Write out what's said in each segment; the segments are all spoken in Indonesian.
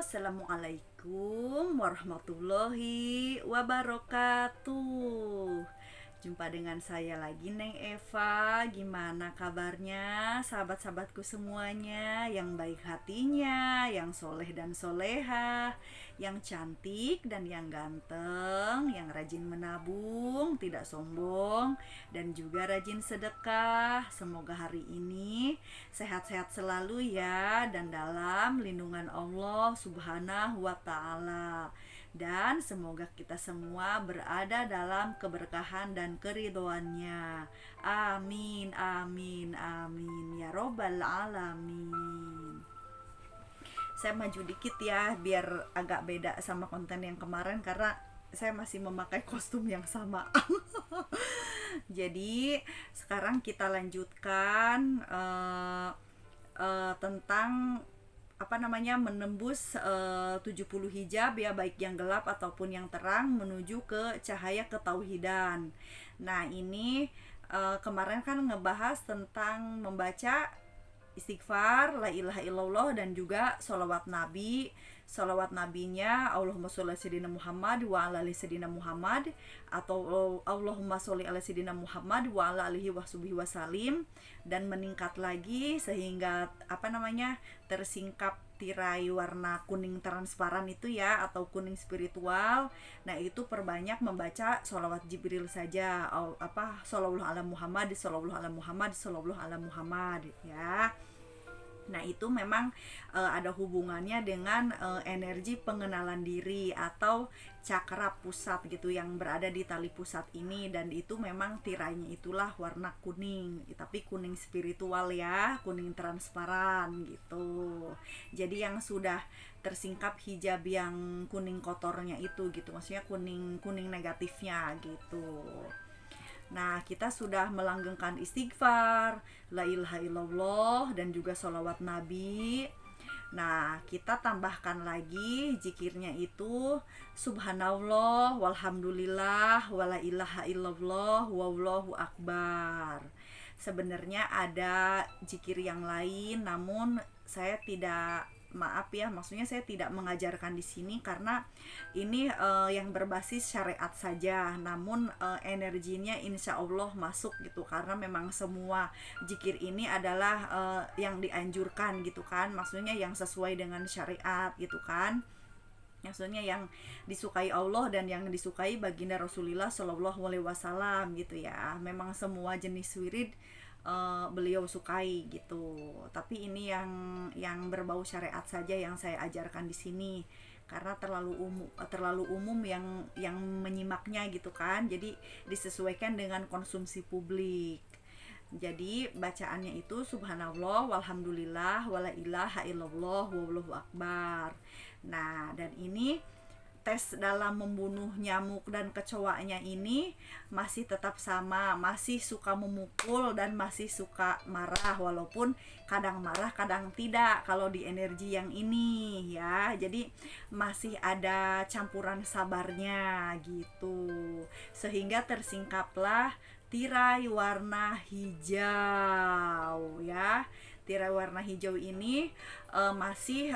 Assalamualaikum warahmatullahi wabarakatuh. Jumpa dengan saya lagi, Neng Eva. Gimana kabarnya sahabat-sahabatku semuanya, yang baik hatinya, yang soleh dan soleha, yang cantik dan yang ganteng, yang rajin menabung, tidak sombong, dan juga rajin sedekah. Semoga hari ini sehat-sehat selalu ya, dan dalam lindungan Allah Subhanahu wa Ta'ala. Dan semoga kita semua berada dalam keberkahan dan keridhoannya. Amin, amin, amin ya robbal alamin. Saya maju dikit ya biar agak beda sama konten yang kemarin karena saya masih memakai kostum yang sama. Jadi sekarang kita lanjutkan tentang menembus 70 hijab ya, baik yang gelap ataupun yang terang, menuju ke cahaya ketauhidan. Nah ini kemarin kan ngebahas tentang membaca istighfar, la ilaha illallah, dan juga sholawat nabi. Sholawat nabinya Allahumma sholli ala sayyidina Muhammad wa ala ali sayyidina Muhammad, atau Allahumma sholli ala sayyidina Muhammad wa ala alihi washabihi wasallim, dan meningkat lagi sehingga tersingkap tirai warna kuning transparan itu ya, atau kuning spiritual. Nah itu perbanyak membaca sholawat Jibril saja, sholawat ala Muhammad, sholawat ala Muhammad, sholawat ala Muhammad ya. Nah itu memang ada hubungannya dengan energi pengenalan diri atau cakra pusat gitu yang berada di tali pusat ini, dan itu memang tirainya itulah warna kuning, tapi kuning spiritual ya, kuning transparan gitu. Jadi yang sudah tersingkap hijab yang kuning kotornya itu gitu, maksudnya kuning negatifnya gitu. Nah kita sudah melanggengkan istighfar, la ilaha illallah, dan juga sholawat nabi. Nah kita tambahkan lagi zikirnya itu subhanallah, walhamdulillah, wala ilaha illallah, wallahu akbar. Sebenarnya ada zikir yang lain, namun saya tidak, maaf ya, maksudnya saya tidak mengajarkan di sini karena ini yang berbasis syariat saja, namun energinya insya Allah masuk gitu, karena memang semua zikir ini adalah yang dianjurkan gitu kan, maksudnya yang sesuai dengan syariat gitu kan, maksudnya yang disukai Allah dan yang disukai baginda Rasulullah Shallallahu Alaihi Wasallam gitu ya. Memang semua jenis wirid beliau sukai gitu, tapi ini yang berbau syariat saja yang saya ajarkan di sini karena terlalu umum yang menyimaknya gitu kan, jadi disesuaikan dengan konsumsi publik. Jadi bacaannya itu subhanallah, walhamdulillah, wala ilaha illallah, wallahu akbar. Nah dan ini tes dalam membunuh nyamuk dan kecoaknya ini masih tetap sama, masih suka memukul dan masih suka marah, walaupun kadang marah kadang tidak kalau di energi yang ini ya. Jadi masih ada campuran sabarnya gitu, sehingga tersingkaplah tirai warna hijau ya. Tirai warna hijau ini masih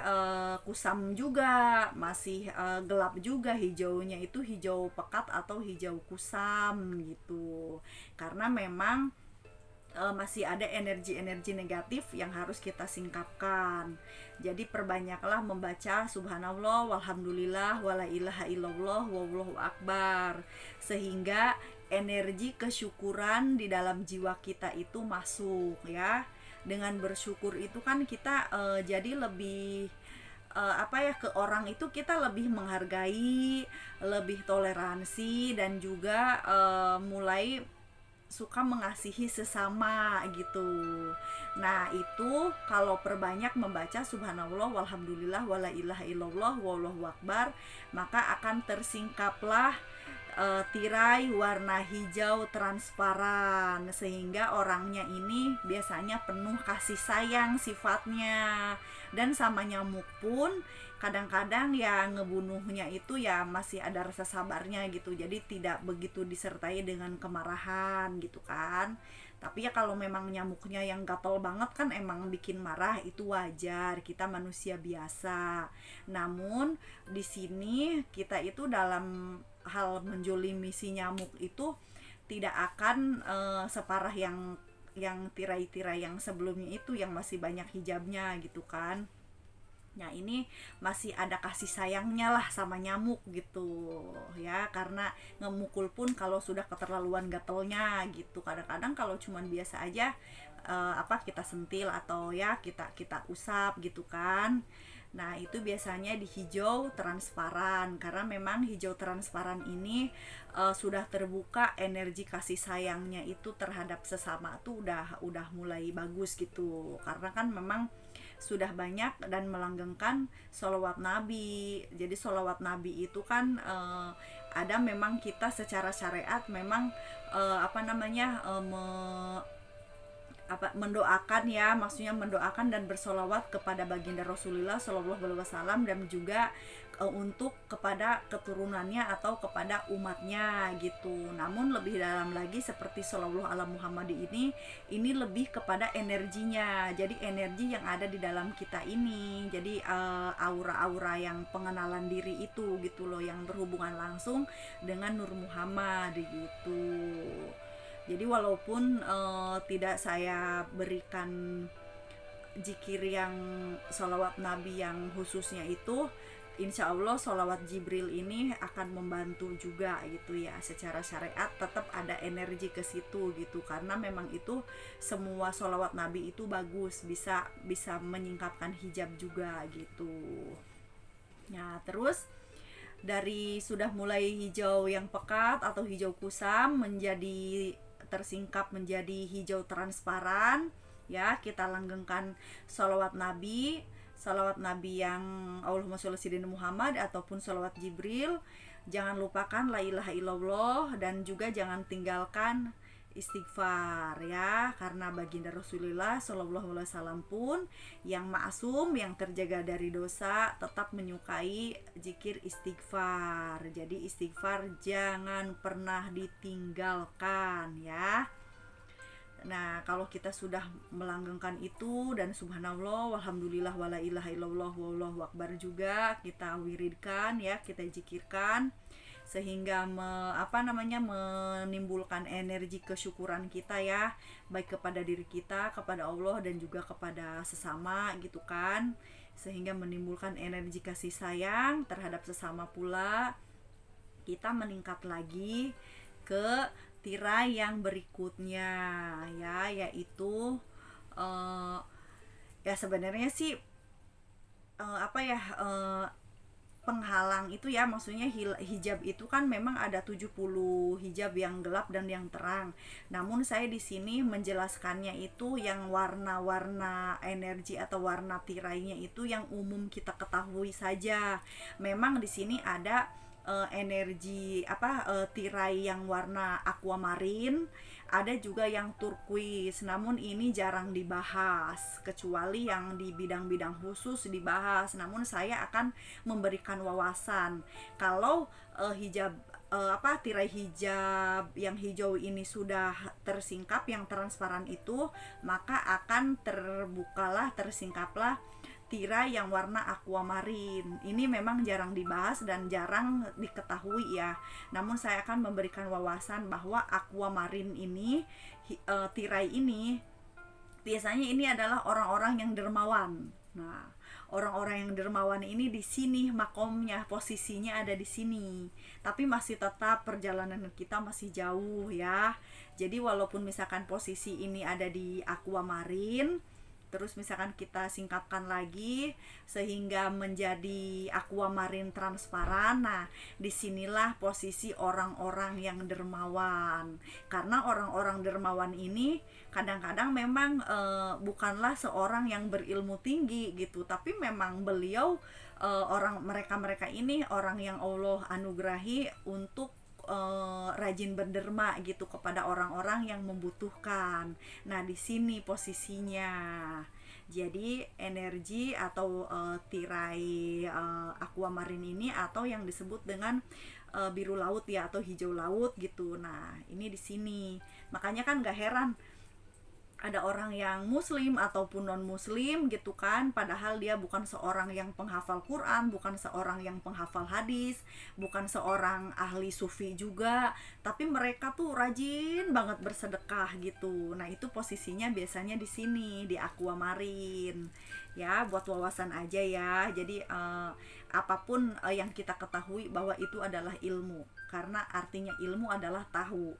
kusam juga, masih gelap juga hijaunya, itu hijau pekat atau hijau kusam gitu, karena memang masih ada energi-energi negatif yang harus kita singkapkan. Jadi perbanyaklah membaca subhanallah, walhamdulillah, wala ilaha illallah, wallahu akbar, sehingga energi kesyukuran di dalam jiwa kita itu masuk ya. Dengan bersyukur itu kan kita jadi lebih ke orang itu kita lebih menghargai, lebih toleransi, dan juga mulai suka mengasihi sesama gitu. Nah itu kalau perbanyak membaca subhanallah, walhamdulillah, wala ilaha illallah, wallahu akbar, maka akan tersingkaplah tirai warna hijau transparan, sehingga orangnya ini biasanya penuh kasih sayang sifatnya, dan sama nyamuk pun kadang-kadang ya ngebunuhnya itu ya masih ada rasa sabarnya gitu, jadi tidak begitu disertai dengan kemarahan gitu kan. Tapi ya kalau memang nyamuknya yang gatel banget kan emang bikin marah, itu wajar, kita manusia biasa. Namun di sini kita itu dalam hal menjolimi si nyamuk itu tidak akan separah yang tirai-tirai yang sebelumnya itu yang masih banyak hijabnya gitu kan. Nah ini masih ada kasih sayangnya lah sama nyamuk gitu ya, karena ngemukul pun kalau sudah keterlaluan gatelnya gitu. Kadang-kadang kalau cuman biasa aja kita sentil atau ya kita usap gitu kan. Nah itu biasanya di hijau transparan, karena memang hijau transparan ini sudah terbuka energi kasih sayangnya itu terhadap sesama tuh udah mulai bagus gitu, karena kan memang sudah banyak dan melanggengkan sholawat Nabi. Jadi sholawat Nabi itu kan ada memang kita secara syariat memang mendoakan ya, maksudnya mendoakan dan bersolawat kepada baginda Rasulullah Shallallahu Alaihi Wasallam, dan juga untuk kepada keturunannya atau kepada umatnya gitu. Namun lebih dalam lagi seperti Shallallahu ala Muhammad ini lebih kepada energinya. Jadi energi yang ada di dalam kita ini. Jadi aura-aura yang pengenalan diri itu gitu loh, yang berhubungan langsung dengan Nur Muhammad gitu. Jadi walaupun tidak saya berikan zikir yang sholawat Nabi yang khususnya itu, insya Allah sholawat Jibril ini akan membantu juga gitu ya. Secara syariat tetap ada energi ke situ gitu, karena memang itu semua sholawat Nabi itu bagus, bisa menyingkapkan hijab juga gitu. Nah terus dari sudah mulai hijau yang pekat atau hijau kusam menjadi tersingkap menjadi hijau transparan ya, kita langgengkan sholawat Nabi yang Allahumma sholli sayyidina Muhammad ataupun sholawat Jibril. Jangan lupakan la ilaha illallah, dan juga jangan tinggalkan istighfar ya, karena baginda Rasulullah Shallallahu Alaihi Wasallam pun yang maksum, yang terjaga dari dosa, tetap menyukai zikir istighfar. Jadi istighfar jangan pernah ditinggalkan ya. Nah kalau kita sudah melanggengkan itu dan subhanallah walhamdulillah wala ilaha illallah wallahu akbar juga kita wiridkan ya, kita zikirkan, sehingga menimbulkan energi kesyukuran kita ya, baik kepada diri kita, kepada Allah, dan juga kepada sesama gitu kan, sehingga menimbulkan energi kasih sayang terhadap sesama pula. Kita meningkat lagi ke tirai yang berikutnya ya, yaitu ya sebenarnya sih penghalang itu ya, maksudnya hijab itu kan memang ada 70 hijab yang gelap dan yang terang. Namun saya di sini menjelaskannya itu yang warna-warna energi atau warna tirainya itu yang umum kita ketahui saja. Memang di sini ada energi tirai yang warna aquamarine, ada juga yang turquoise, namun ini jarang dibahas kecuali yang di bidang-bidang khusus dibahas. Namun saya akan memberikan wawasan kalau tirai hijab yang hijau ini sudah tersingkap, yang transparan itu, maka akan tersingkaplah tirai yang warna aquamarine. Ini memang jarang dibahas dan jarang diketahui ya. Namun saya akan memberikan wawasan bahwa aquamarine ini, tirai ini biasanya ini adalah orang-orang yang dermawan. Nah, orang-orang yang dermawan ini di sini makomnya, posisinya ada di sini. Tapi masih tetap perjalanan kita masih jauh ya. Jadi walaupun misalkan posisi ini ada di aquamarine, terus misalkan kita singkapkan lagi sehingga menjadi aquamarine transparan. Nah, disinilah posisi orang-orang yang dermawan. Karena orang-orang dermawan ini kadang-kadang memang bukanlah seorang yang berilmu tinggi gitu, tapi memang beliau mereka ini orang yang Allah anugerahi untuk rajin berderma gitu kepada orang-orang yang membutuhkan. Nah, di sini posisinya. Jadi energi atau tirai aquamarine ini, atau yang disebut dengan biru laut ya, atau hijau laut gitu. Nah, ini di sini. Makanya kan gak heran ada orang yang muslim ataupun non muslim gitu kan, padahal dia bukan seorang yang penghafal Quran, bukan seorang yang penghafal hadis, bukan seorang ahli sufi juga, tapi mereka tuh rajin banget bersedekah gitu. Nah itu posisinya biasanya di sini di Aquamarine ya, buat wawasan aja ya. Jadi apapun yang kita ketahui bahwa itu adalah ilmu, karena artinya ilmu adalah tahu,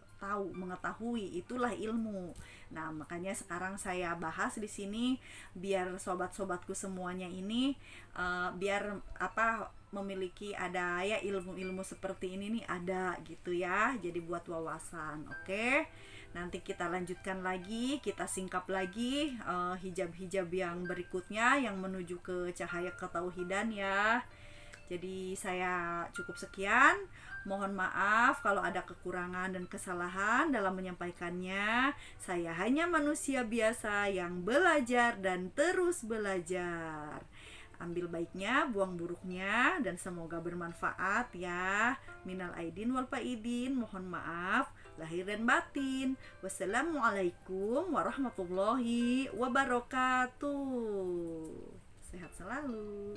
mengetahui itulah ilmu. Nah, makanya sekarang saya bahas di sini biar sobat-sobatku semuanya ini biar memiliki ada ya ilmu-ilmu seperti ini nih ada gitu ya. Jadi buat wawasan. Oke. Nanti kita lanjutkan lagi, kita singkap lagi hijab-hijab yang berikutnya yang menuju ke cahaya ketauhidan ya. Jadi saya cukup sekian. Mohon maaf kalau ada kekurangan dan kesalahan dalam menyampaikannya. Saya hanya manusia biasa yang belajar dan terus belajar. Ambil baiknya, buang buruknya, dan semoga bermanfaat ya. Minal aidin wal faidin, mohon maaf lahir dan batin. Wassalamualaikum warahmatullahi wabarakatuh. Sehat selalu.